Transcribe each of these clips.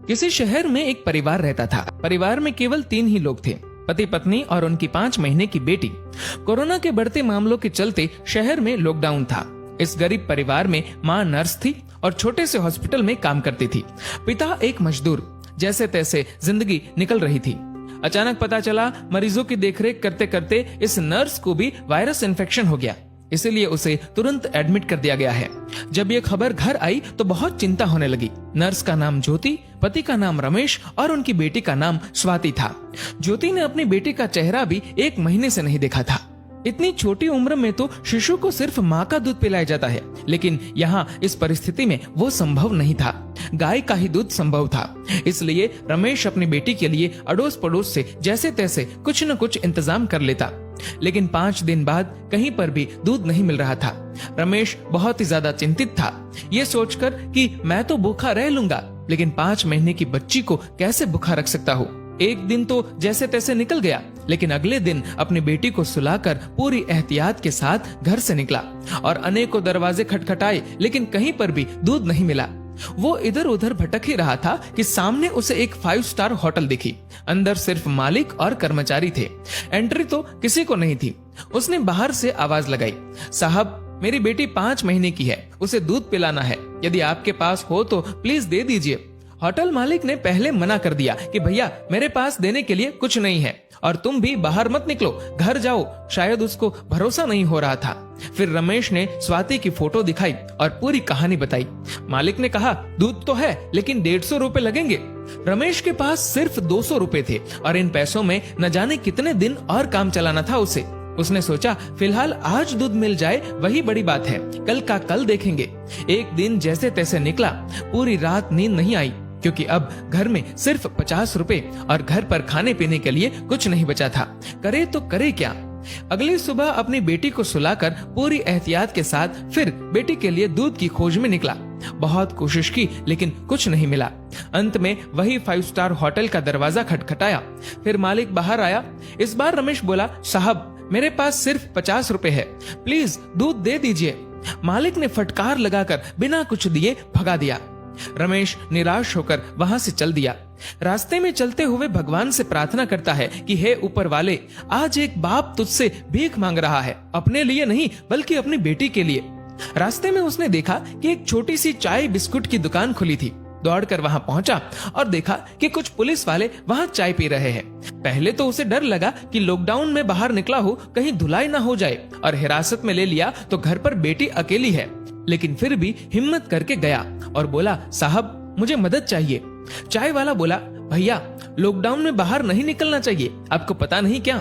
किसी शहर में एक परिवार रहता था। परिवार में केवल 3 ही लोग थे, पति पत्नी और उनकी 5 महीने की बेटी। कोरोना के बढ़ते मामलों के चलते शहर में लॉकडाउन था। इस गरीब परिवार में माँ नर्स थी और छोटे से हॉस्पिटल में काम करती थी। पिता एक मजदूर। जैसे तैसे जिंदगी निकल रही थी। अचानक पता चला मरीजों की देखरेख करते करते इस नर्स को भी वायरस इन्फेक्शन हो गया, इसीलिए उसे तुरंत एडमिट कर दिया गया है। जब ये खबर घर आई तो बहुत चिंता होने लगी। नर्स का नाम ज्योति, पति का नाम रमेश और उनकी बेटी का नाम स्वाति था। ज्योति ने अपनी बेटी का चेहरा भी 1 महीने से नहीं देखा था। इतनी छोटी उम्र में तो शिशु को सिर्फ माँ का दूध पिलाया जाता है, लेकिन यहाँ इस परिस्थिति में वो संभव नहीं था। गाय का ही दूध संभव था। इसलिए रमेश अपनी बेटी के लिए अड़ोस पड़ोस से जैसे तैसे कुछ न कुछ इंतजाम कर लेता, लेकिन 5 दिन बाद कहीं पर भी दूध नहीं मिल रहा था। रमेश बहुत ही ज्यादा चिंतित था, ये सोचकर कि मैं तो भूखा रह लूंगा, लेकिन 5 महीने की बच्ची को कैसे भूखा रख सकता हूँ। एक दिन तो जैसे तैसे निकल गया, लेकिन अगले दिन अपनी बेटी को सुलाकर पूरी एहतियात के साथ घर से निकला और अनेकों दरवाजे खटखटाए, लेकिन कहीं पर भी दूध नहीं मिला। वो इधर उधर भटक ही रहा था कि सामने उसे एक 5 स्टार होटल दिखी। अंदर सिर्फ मालिक और कर्मचारी थे। एंट्री तो किसी को नहीं थी। उसने बाहर से आवाज लगाई, साहब मेरी बेटी 5 महीने की है, उसे दूध पिलाना है, यदि आपके पास हो तो प्लीज दे दीजिए। होटल मालिक ने पहले मना कर दिया कि भैया मेरे पास देने के लिए कुछ नहीं है और तुम भी बाहर मत निकलो, घर जाओ। शायद उसको भरोसा नहीं हो रहा था। फिर रमेश ने स्वाति की फोटो दिखाई और पूरी कहानी बताई। मालिक ने कहा दूध तो है, लेकिन 150 रुपए लगेंगे। रमेश के पास सिर्फ 200 रुपए थे और इन पैसों में न जाने कितने दिन और काम चलाना था उसे। उसने सोचा फिलहाल आज दूध मिल जाए वही बड़ी बात है, कल का कल देखेंगे। एक दिन जैसे तैसे निकला। पूरी रात नींद नहीं आई, क्योंकि अब घर में सिर्फ 50 रुपए और घर पर खाने पीने के लिए कुछ नहीं बचा था। करे तो करे क्या। अगली सुबह अपनी बेटी को सुलाकर पूरी एहतियात के साथ फिर बेटी के लिए दूध की खोज में निकला। बहुत कोशिश की, लेकिन कुछ नहीं मिला। अंत में वही 5 स्टार होटल का दरवाजा खटखटाया। फिर मालिक बाहर आया। इस बार रमेश बोला, साहब मेरे पास सिर्फ 50 रुपए है, प्लीज दूध दे दीजिए। मालिक ने फटकार लगाकर बिना कुछ दिए भगा दिया। रमेश निराश होकर वहां से चल दिया। रास्ते में चलते हुए भगवान से प्रार्थना करता है कि हे ऊपर वाले, आज एक बाप तुझसे भीख मांग रहा है, अपने लिए नहीं बल्कि अपनी बेटी के लिए। रास्ते में उसने देखा कि एक छोटी सी चाय बिस्कुट की दुकान खुली थी। दौड़कर वहां पहुंचा और देखा कि कुछ पुलिस वाले वहां चाय पी रहे हैं। पहले तो उसे डर लगा कि लॉकडाउन में बाहर निकला हो कहीं धुलाई ना हो जाए और हिरासत में ले लिया तो घर पर बेटी अकेली है, लेकिन फिर भी हिम्मत करके गया और बोला, साहब मुझे मदद चाहिए। चाय वाला बोला, भैया लॉकडाउन में बाहर नहीं निकलना चाहिए, आपको पता नहीं क्या।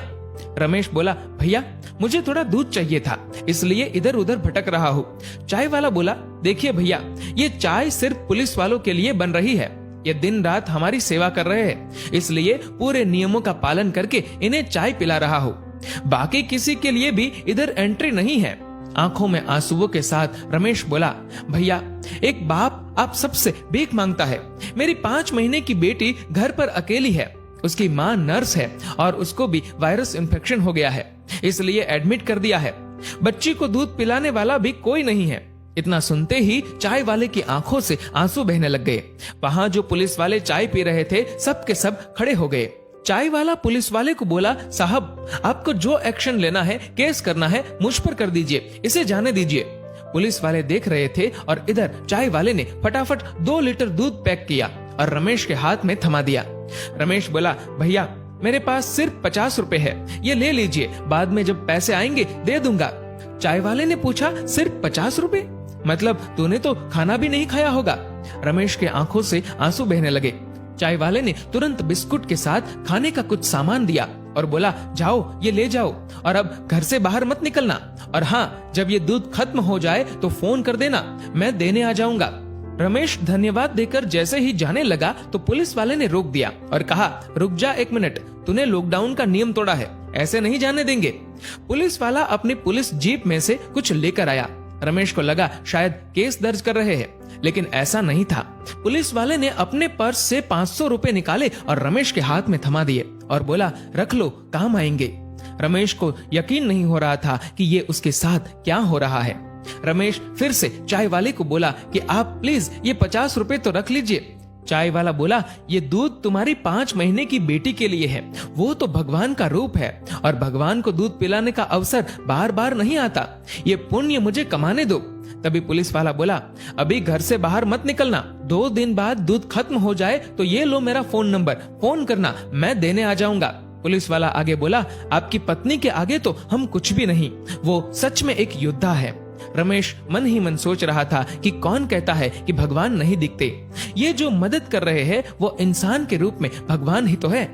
रमेश बोला, भैया मुझे थोड़ा दूध चाहिए था, इसलिए इधर उधर भटक रहा हूँ। चाय वाला बोला, देखिए भैया, ये चाय सिर्फ पुलिस वालों के लिए बन रही है, ये दिन रात हमारी सेवा कर रहे हैं, इसलिए पूरे नियमों का पालन करके इन्हें चाय पिला रहा हूँ। बाकी किसी के लिए भी इधर एंट्री नहीं है। आंखों में आंसुओं के साथ रमेश बोला, भैया एक बाप आप सबसे भीख मांगता है। मेरी 5 महीने की बेटी घर पर अकेली है, उसकी माँ नर्स है और उसको भी वायरस इन्फेक्शन हो गया है, इसलिए एडमिट कर दिया है। बच्ची को दूध पिलाने वाला भी कोई नहीं है। इतना सुनते ही चाय वाले की आंखों से आंसू बहने लग गए। वहां जो पुलिस वाले चाय पी रहे थे सब के सब खड़े हो गए। चाय वाला पुलिस वाले को बोला, साहब आपको जो एक्शन लेना है, केस करना है, मुझ पर कर दीजिए, इसे जाने दीजिए। पुलिस वाले देख रहे थे और इधर चाय वाले ने फटाफट 2 लीटर दूध पैक किया और रमेश के हाथ में थमा दिया। रमेश बोला, भैया मेरे पास सिर्फ 50 रुपए है, ये ले लीजिए, बाद में जब पैसे आएंगे दे दूंगा। चाय वाले ने पूछा, सिर्फ 50 रुपए? मतलब तूने तो खाना भी नहीं खाया होगा। रमेश के आंखों से आंसू बहने लगे। चाय वाले ने तुरंत बिस्कुट के साथ खाने का कुछ सामान दिया और बोला, जाओ ये ले जाओ और अब घर से बाहर मत निकलना, और हाँ जब ये दूध खत्म हो जाए तो फोन कर देना, मैं देने आ जाऊंगा। रमेश धन्यवाद देकर जैसे ही जाने लगा तो पुलिस वाले ने रोक दिया और कहा, रुक जा 1 मिनट, तूने लॉकडाउन का नियम तोड़ा है, ऐसे नहीं जाने देंगे। पुलिस वाला अपनी पुलिस जीप में से कुछ लेकर आया। रमेश को लगा शायद केस दर्ज कर रहे हैं, लेकिन ऐसा नहीं था। पुलिस वाले ने अपने पर्स से 500 रुपए निकाले और रमेश के हाथ में थमा दिए और बोला, रख लो, काम आएंगे। रमेश को यकीन नहीं हो रहा था कि ये उसके साथ क्या हो रहा है। रमेश फिर से चाय वाले को बोला कि आप प्लीज ये 50 रुपए तो रख लीजिए। चाय वाला बोला, ये दूध तुम्हारी 5 महीने की बेटी के लिए है। वो तो भगवान का रूप है और भगवान को दूध पिलाने का अवसर बार बार नहीं आता। ये पुण्य मुझे कमाने दो। तभी पुलिस वाला बोला, अभी घर से बाहर मत निकलना, 2 दिन बाद दूध खत्म हो जाए तो ये लो मेरा फोन नंबर, फोन करना, मैं देने आ जाऊंगा। पुलिस वाला आगे बोला, आपकी पत्नी के आगे तो हम कुछ भी नहीं, वो सच में एक योद्धा है। रमेश मन ही मन सोच रहा था कि कौन कहता है कि भगवान नहीं दिखते। ये जो मदद कर रहे हैं वो इंसान के रूप में भगवान ही तो है।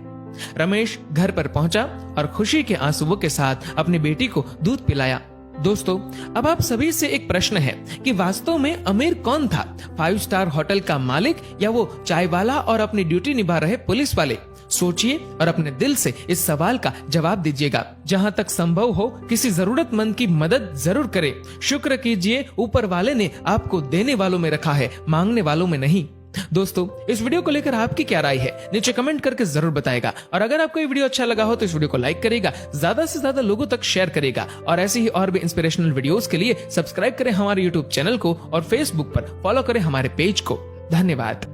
रमेश घर पर पहुंचा और खुशी के आंसुओं के साथ अपनी बेटी को दूध पिलाया। दोस्तों, अब आप सभी से एक प्रश्न है कि वास्तव में अमीर कौन था, 5 स्टार होटल का मालिक या वो चाय वाला और अपनी ड्यूटी निभा रहे पुलिस वाले? सोचिए और अपने दिल से इस सवाल का जवाब दीजिएगा। जहां तक संभव हो किसी जरूरतमंद की मदद जरूर करें। शुक्र कीजिए, ऊपर वाले ने आपको देने वालों में रखा है, मांगने वालों में नहीं। दोस्तों, इस वीडियो को लेकर आपकी क्या राय है, नीचे कमेंट करके जरूर बताएगा। और अगर आपको ये वीडियो अच्छा लगा हो तो इस वीडियो को लाइक करेगा, ज्यादा से ज्यादा लोगों तक शेयर करेगा और ऐसे ही और भी इंस्पिरेशनल वीडियोस के लिए सब्सक्राइब करें हमारे यूट्यूब चैनल को और फेसबुक पर फॉलो करें हमारे पेज को। धन्यवाद।